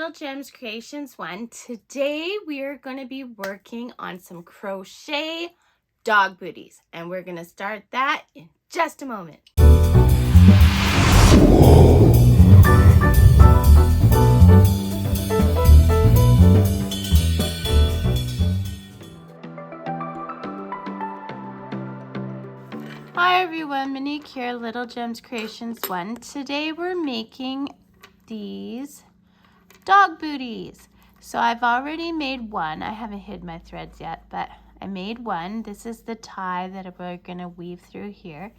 Little Gems Creations 1. Today we are going to be working on some crochet dog booties, and we're going to start that in just a moment. Hi everyone, Monique here, Little Gems Creations 1. Today we're making these dog booties. So I've already made one. I haven't hid my threads yet, but I made one. This is the tie that we're going to weave through here.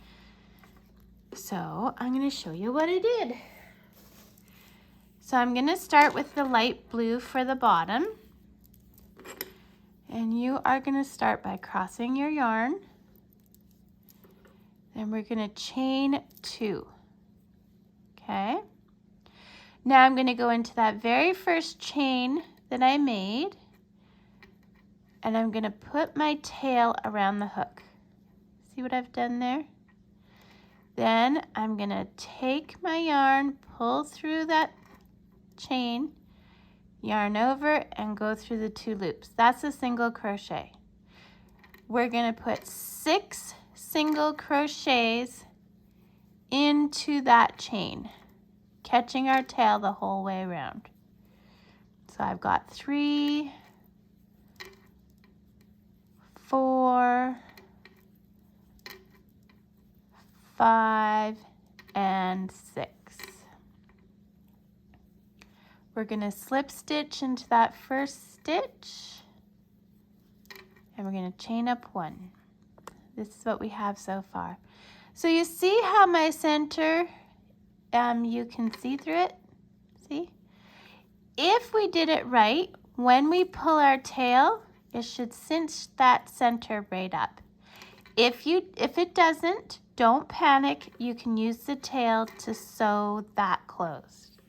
So I'm going to show you what I did. So I'm going to start with the light blue for the bottom. And you are going to start by crossing your yarn. Then we're going to chain 2. Okay. Now I'm going to go into that very first chain that I made, and I'm going to put my tail around the hook. See what I've done there? Then I'm going to take my yarn, pull through that chain, yarn over, and go through the 2 loops. That's a single crochet. We're going to put 6 single crochets into that chain, catching our tail the whole way around. So I've got 3, 4, 5, and 6. We're going to slip stitch into that first stitch, and we're going to chain up 1. This is what we have so far. So you see how my center, you can see through it? See? If we did it right, when we pull our tail, it should cinch that center right up. If it doesn't, don't panic. You can use the tail to sew that closed.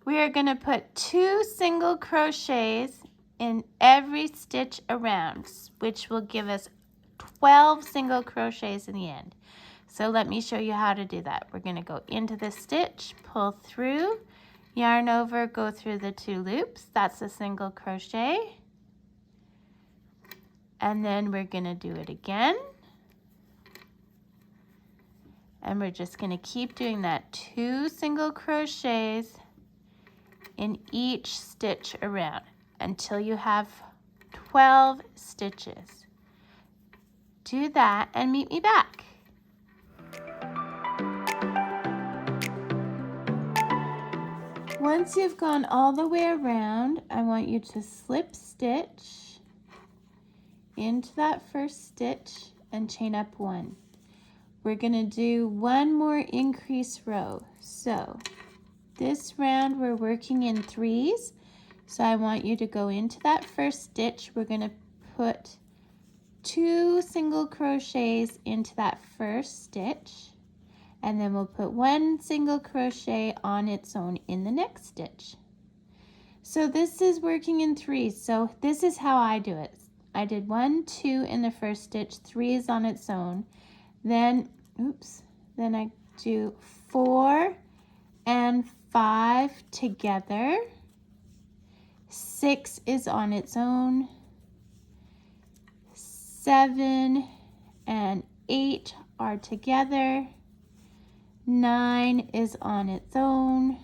We are going to put 2 single crochets in every stitch around, which will give us 12 single crochets in the end. So let me show you how to do that. We're going to go into the stitch, pull through, yarn over, go through the 2 loops. That's a single crochet. And then we're going to do it again. And we're just going to keep doing that, 2 single crochets in each stitch around until you have 12 stitches. Do that and meet me back. Once you've gone all the way around, I want you to slip stitch into that first stitch and chain up 1. We're going to do 1 more increase row. So this round we're working in 3s. So I want you to go into that first stitch. We're going to put 2 single crochets into that first stitch, and then we'll put 1 single crochet on its own in the next stitch. So this is working in 3s. So this is how I do it. I did 1, 2 in the first stitch, 3 is on its own. Then, then I do 4 and 5 together. 6 is on its own. 7 and 8 are together. 9 is on its own.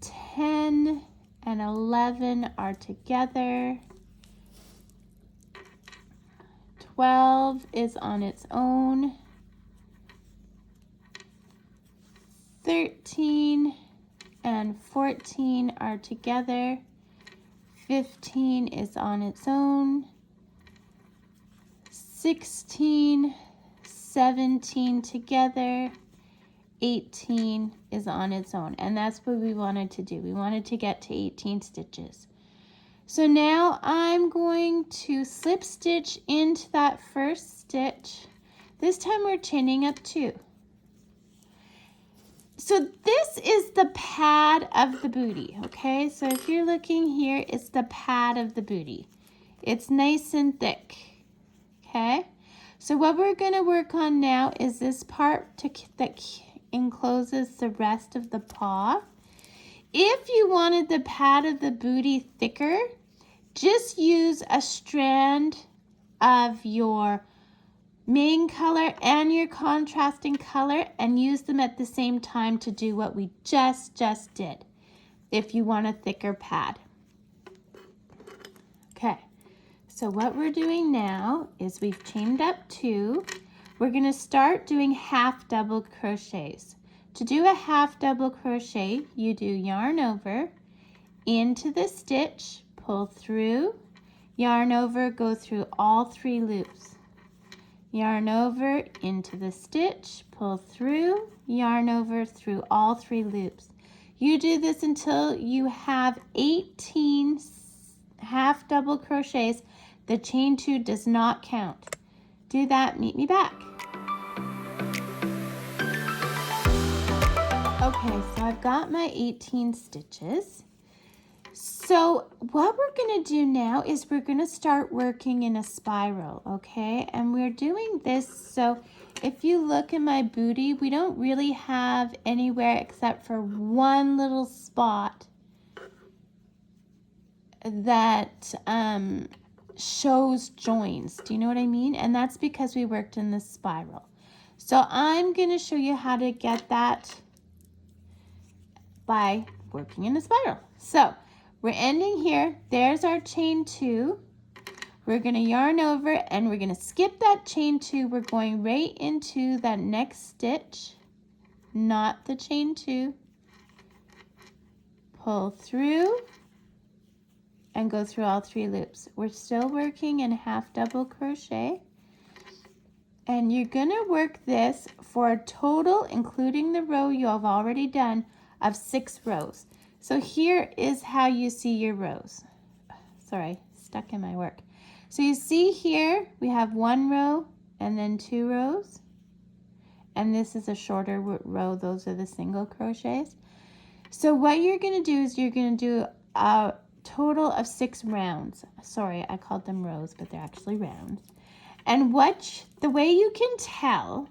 10 and 11 are together. 12 is on its own. 13 and 14 are together. 15 is on its own. 16, 17 together. 18 is on its own. And that's what we wanted to do. We wanted to get to 18 stitches. So now I'm going to slip stitch into that first stitch. This time we're chaining up 2. So this is the pad of the booty, okay? So if you're looking here, it's the pad of the booty. It's nice and thick, okay? So what we're going to work on now is this part that encloses the rest of the paw. If you wanted the pad of the booty thicker, just use a strand of your main color and your contrasting color and use them at the same time to do what we just did if you want a thicker pad. Okay, so what we're doing now is we've chained up 2. We're going to start doing half double crochets. To do a half double crochet, you do yarn over, into the stitch, pull through, yarn over, go through all 3 loops. Yarn over, into the stitch, pull through, yarn over through all 3 loops. You do this until you have 18 half double crochets. The chain 2 does not count. Do that, meet me back. Okay, so I've got my 18 stitches. So what we're going to do now is we're going to start working in a spiral, okay? And we're doing this, so if you look in my booty, we don't really have anywhere except for one little spot that shows joins. Do you know what I mean? And that's because we worked in the spiral. So I'm going to show you how to get that by working in a spiral. So we're ending here. There's our chain 2. We're going to yarn over and we're going to skip that chain 2. We're going right into that next stitch, not the chain 2. Pull through and go through all 3 loops. We're still working in half double crochet. And you're going to work this for a total, including the row you have already done, of 6 rows. So here is how you see your rows. Sorry, stuck in my work. So you see here we have 1 row and then 2 rows. And this is a shorter row. Those are the single crochets. So what you're going to do is you're going to do a total of 6 rounds. Sorry, I called them rows, but they're actually rounds. And the way you can tell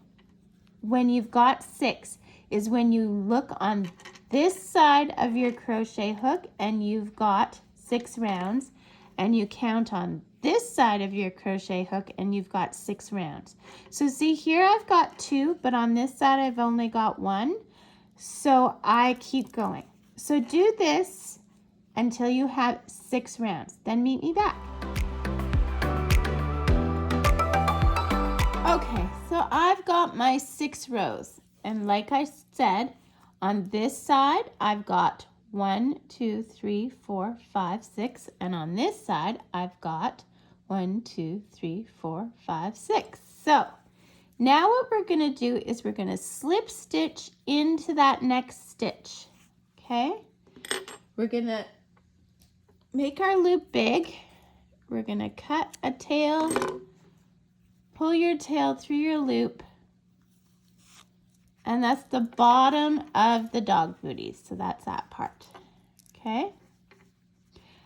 when you've got 6 is when you look on this side of your crochet hook and you've got 6 rounds, and you count on this side of your crochet hook and you've got 6 rounds. So see here I've got 2, but on this side I've only got 1. So I keep going. So do this until you have 6 rounds. Then meet me back. Okay, so I've got my 6 rows. And like I said, on this side, I've got 1, 2, 3, 4, 5, 6. And on this side, I've got 1, 2, 3, 4, 5, 6. So now what we're going to do is we're going to slip stitch into that next stitch. Okay? We're going to make our loop big. We're going to cut a tail, pull your tail through your loop. And that's the bottom of the dog booties. So that's that part. Okay?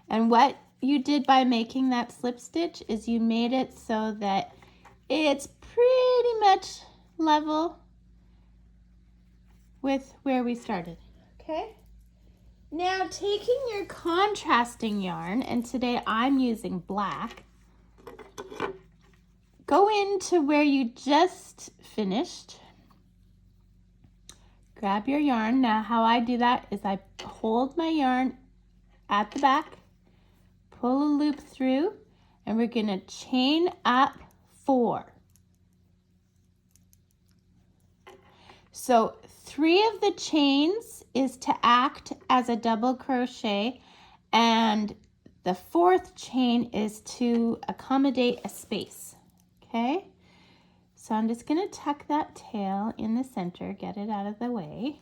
And what you did by making that slip stitch is you made it so that it's pretty much level with where we started. Okay? Now taking your contrasting yarn, and today I'm using black, go into where you just finished. Grab your yarn. Now how I do that is I hold my yarn at the back, pull a loop through, and we're going to chain up 4. So 3 of the chains is to act as a double crochet, and the 4th chain is to accommodate a space. Okay? So I'm just going to tuck that tail in the center, get it out of the way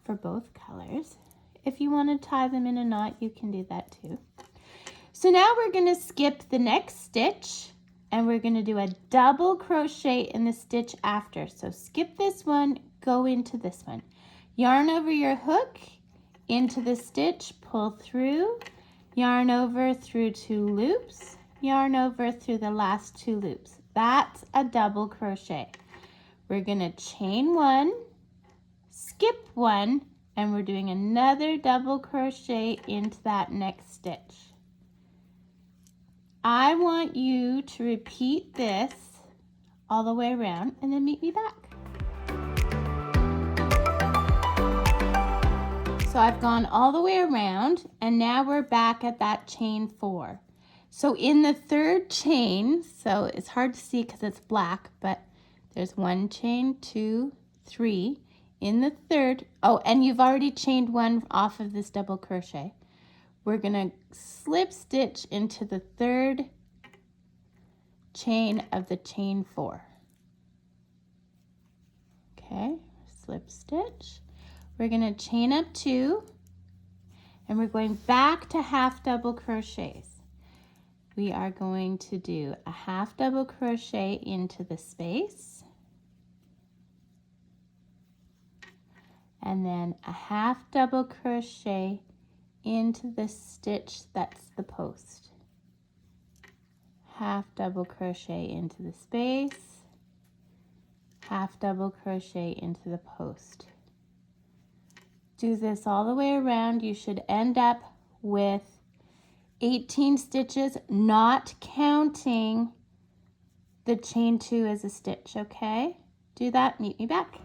for both colors. If you want to tie them in a knot, you can do that too. So now we're going to skip the next stitch and we're going to do a double crochet in the stitch after. So skip this one, go into this one. Yarn over your hook, into the stitch, pull through, yarn over through 2 loops, yarn over through the last 2 loops. That's a double crochet. We're going to chain 1, skip 1, and we're doing another double crochet into that next stitch. I want you to repeat this all the way around and then meet me back. So I've gone all the way around and now we're back at that chain 4. So in the third chain, so it's hard to see because it's black, but there's 1 chain, 2, 3. In the third, oh, and you've already chained 1 off of this double crochet. We're gonna slip stitch into the third chain of the chain 4. Okay, slip stitch. We're gonna chain up 2, and we're going back to half double crochets. We are going to do a half double crochet into the space, and then a half double crochet into the stitch that's the post. Half double crochet into the space, half double crochet into the post. Do this all the way around. You should end up with 18 stitches, not counting the chain 2 as a stitch, okay? Do that, meet me back.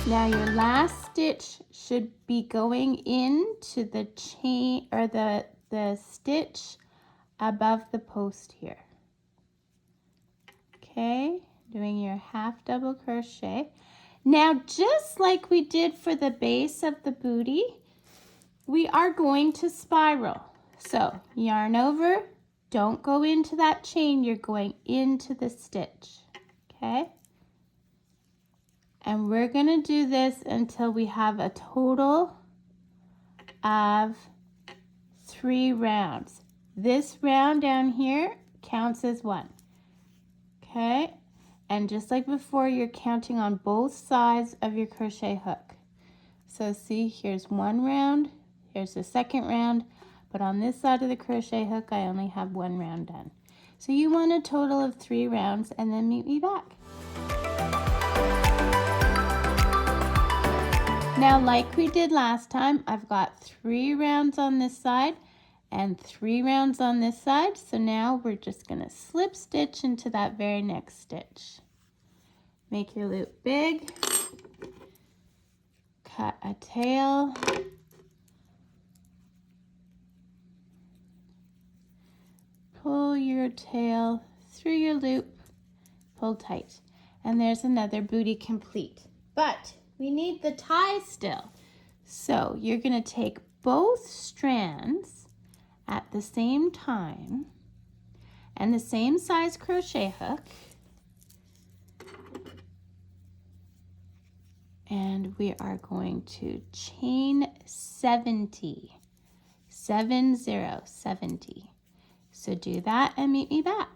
Now your last stitch should be going into the chain or the stitch above the post here. Okay, doing your half double crochet. Now, just like we did for the base of the booty, we are going to spiral. So yarn over, don't go into that chain, you're going into the stitch, okay? And we're gonna do this until we have a total of 3 rounds. This round down here counts as 1, okay? And just like before, you're counting on both sides of your crochet hook. So see, here's 1 round, here's the second round, but on this side of the crochet hook, I only have 1 round done. So you want a total of 3 rounds and then meet me back. Now, like we did last time, I've got 3 rounds on this side and 3 rounds on this side. So now we're just gonna slip stitch into that very next stitch. Make your loop big, cut a tail, pull your tail through your loop, pull tight, and there's another booty complete. But we need the tie still. So you're gonna take both strands at the same time and the same size crochet hook, and we are going to chain 70, 70. So do that and meet me back.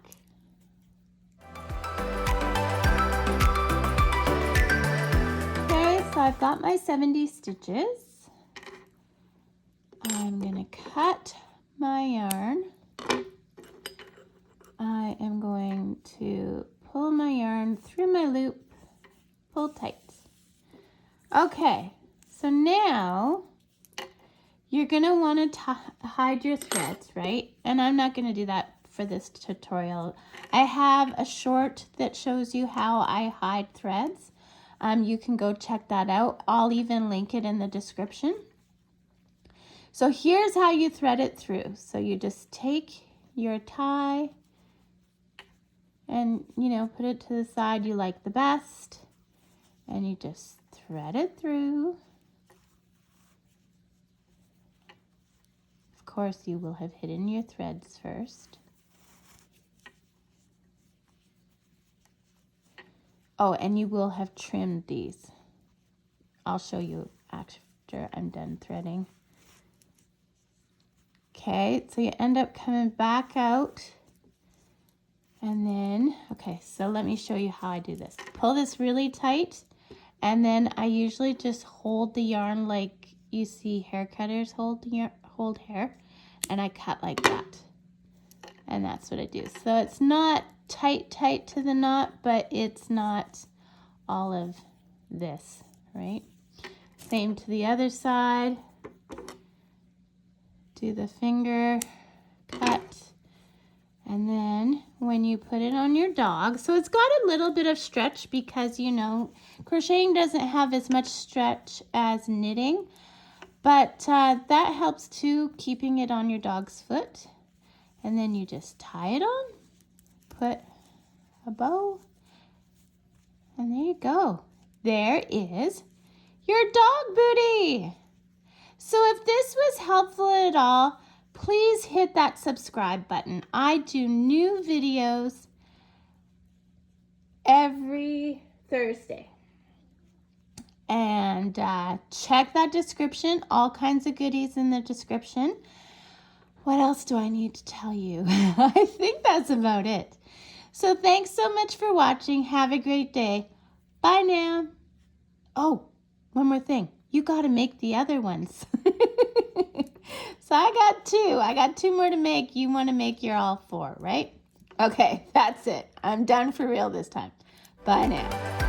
Okay, so I've got my 70 stitches. I'm gonna cut my yarn. I am going to pull my yarn through my loop, pull tight. Okay, so now you're gonna want to hide your threads, right? And I'm not gonna do that for this tutorial. I have a short that shows you how I hide threads. You can go check that out. I'll even link it in the description. So here's how you thread it through. So you just take your tie and, you know, put it to the side you like the best, and you just thread it through. Of course, you will have hidden your threads first. Oh, and you will have trimmed these. I'll show you after I'm done threading. Okay, so you end up coming back out. And then, okay, so let me show you how I do this. Pull this really tight, and then I usually just hold the yarn like you see hair cutters hold hair, and I cut like that. And that's what I do. So it's not tight to the knot, but it's not all of this, right? Same to the other side. Do the finger cut. And then when you put it on your dog, so it's got a little bit of stretch because, you know, crocheting doesn't have as much stretch as knitting, but that helps too, keeping it on your dog's foot. And then you just tie it on, put a bow, and there you go. There is your dog booty. So if this was helpful at all, please hit that subscribe button. I do new videos every Thursday. And check that description, all kinds of goodies in the description. What else do I need to tell you? I think that's about it. So thanks so much for watching. Have a great day. Bye now. Oh, one more thing. You got to make the other ones. So I got two. I got two more to make. You want to make your all four, right? Okay, that's it. I'm done for real this time. Bye now.